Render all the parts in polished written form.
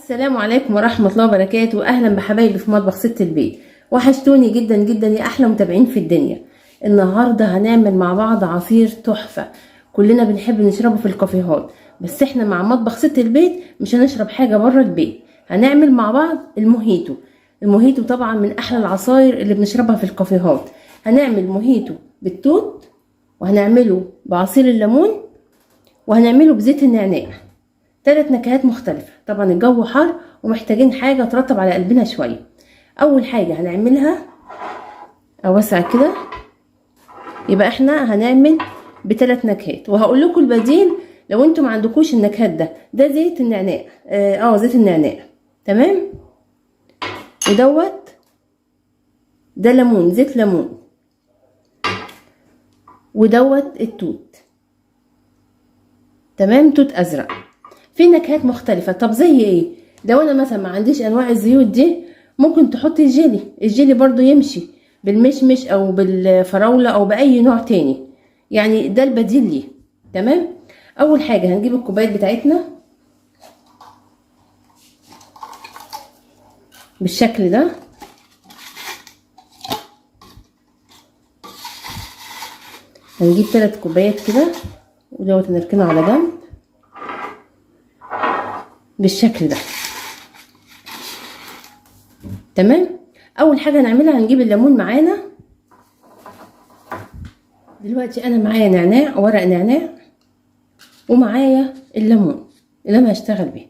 السلام عليكم ورحمة الله وبركاته. أهلا بحبايبي في مطبخ ست البيت. وحشتوني جدا جدا يا أحلى متابعين في الدنيا. النهاردة هنعمل مع بعض عصير تحفة كلنا بنحب نشربه في الكافيهات، بس احنا مع مطبخ ست البيت مش هنشرب حاجة بره البيت. هنعمل مع بعض الموهيتو. الموهيتو طبعا من أحلى العصاير اللي بنشربها في الكافيهات. هنعمل موهيتو بالتوت، وهنعمله بعصير الليمون، وهنعمله بزيت النعناع. 3 نكهات مختلفة. طبعا الجو حر ومحتاجين حاجة ترطب على قلبنا شوية. اول حاجة هنعملها اوسع كده، يبقى احنا هنعمل ب3 نكهات، وهقول لكم البديل لو انتم ما عندكوش النكهات. ده زيت النعناع، زيت النعناع. تمام. ودوت ده ليمون، زيت ليمون. ودوت التوت. تمام، توت ازرق. في نكهات مختلفة. طب زي ايه؟ لو انا مثلا ما عنديش انواع الزيوت دي، ممكن تحطي الجيلي برضو يمشي، بالمشمش او بالفراولة او باي نوع تاني، يعني ده البديل ليه. تمام. اول حاجة هنجيب الكوبايات بتاعتنا بالشكل ده. هنجيب 3 كوبايات كده، ودوت نركنه على جنب بالشكل ده. تمام. اول حاجه هنعملها هنجيب الليمون معانا. دلوقتي انا معايا نعناع، ورق نعناع، ومعايا الليمون اللي انا هشتغل بيه.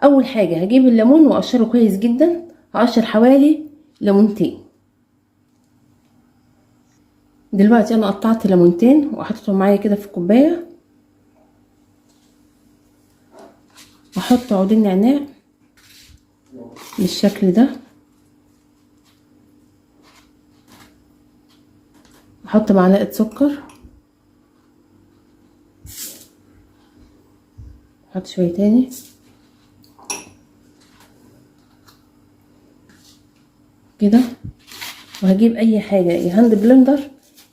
اول حاجه هجيب الليمون واقشره كويس جدا. هقشر حوالي ليمونتين. دلوقتي انا قطعت ليمونتين وحطيتهم معايا كده في كوبايه. احط عودين نعناع بالشكل ده. احط معلقه سكر، احط شويه تاني كده. وهجيب اي حاجه، يا هاند بلندر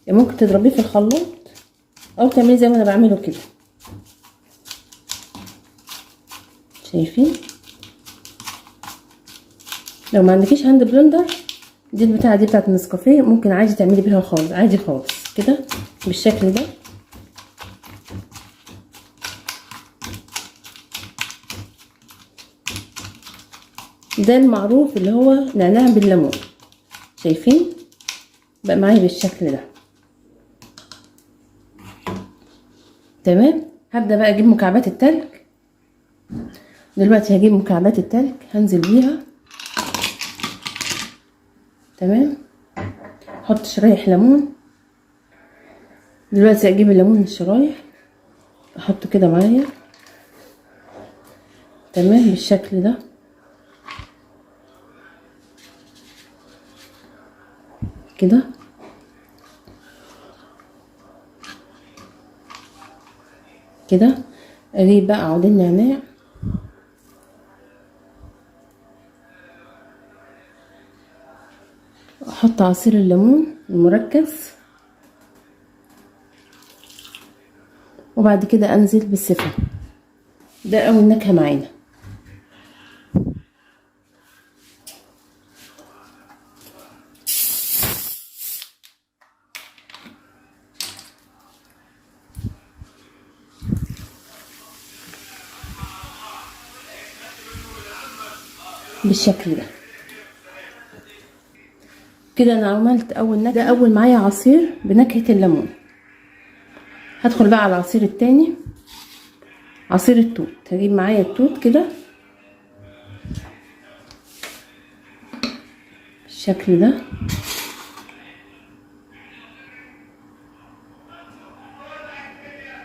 يا ممكن تضربيه في الخلاط، او تعملي زي ما انا بعمله كده. شايفين؟ لو ما عندكيش هاند بلندر، دي البتاعه دي بتاعت النسكافيه، ممكن عادي تعملي بيها خالص، عادي خالص كده بالشكل ده. ده المعروف اللي هو نعناع بالليمون. شايفين؟ بقى معايا بالشكل ده. تمام. هبدأ بقى اجيب مكعبات التلج. دلوقتي هجيب مكعبات التلج هنزل بيها. تمام. احط شرايح ليمون. دلوقتي اجيب الليمون الشرايح احطه كده معايا. تمام بالشكل ده كده. كده اجيب بقى عودين نعناع، احط عصير الليمون المركز، وبعد كده انزل بالسفن. ده اول نكهه معانا. بالشكل ده كده انا عملت اول نكهه. ده اول معايا عصير بنكهه الليمون. هدخل بقى على العصير التاني، عصير التوت. هجيب معايا التوت كده بالشكل ده.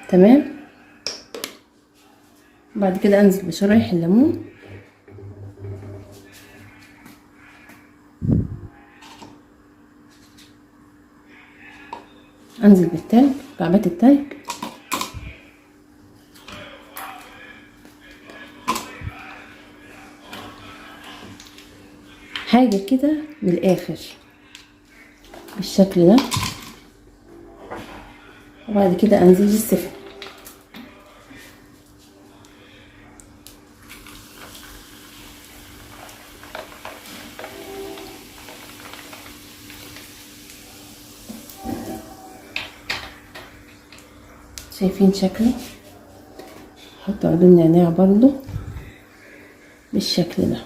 تمام. بعد كده انزل بشرايح الليمون، انزل بالتلج، مكعبات التلج. حاجه كده من الاخر بالشكل ده. وبعد كده انزل بالسفن. شايفين شكله. نحط عود النعناع برضو بالشكل ده،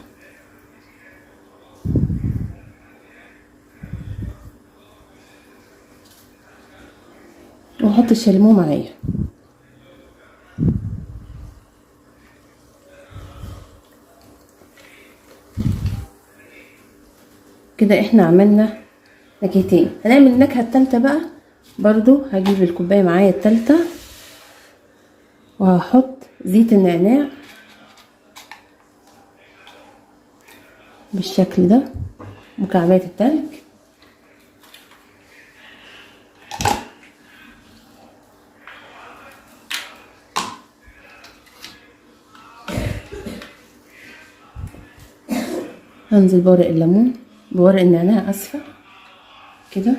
واحط الشاليمو معايا. كده احنا عملنا نكهتين. هنعمل النكهه التالتة بقى. برضو هجيب الكوبايه معايا التالتة وهحط زيت النعناع بالشكل ده، مكعبات التلج. هنزل بورق الليمون، بورق النعناع اسفه كده.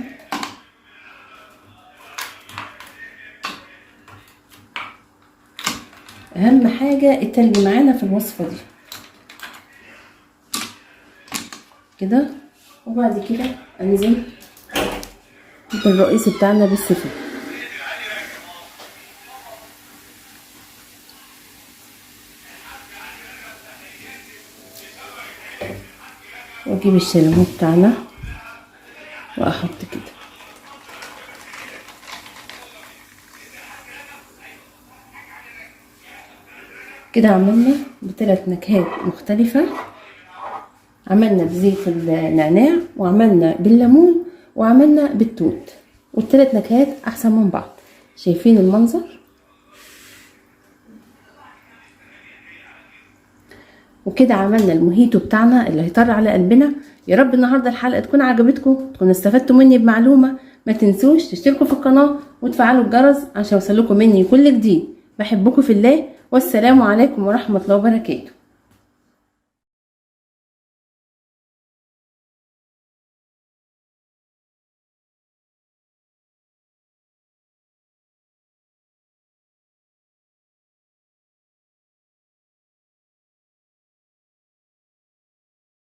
اهم حاجه التلج معانا في الوصفه دي كده. وبعد كده انزل بالرئيسي بتاعنا بالسفن. واجيب الشاليمو بتاعنا واحط كده. كده عملنا بثلاث نكهات مختلفة. عملنا بزيت النعناع، وعملنا بالليمون، وعملنا بالتوت، والثلاث نكهات احسن من بعض. شايفين المنظر؟ وكده عملنا الموهيتو بتاعنا اللي هيطر على قلبنا. يا رب النهارده الحلقه تكون عجبتكم، تكونوا استفدتوا مني بمعلومه. ما تنسوش تشتركوا في القناه وتفعلوا الجرس عشان يوصلكم مني كل جديد. بحبكم في الله، والسلام عليكم ورحمه الله وبركاته.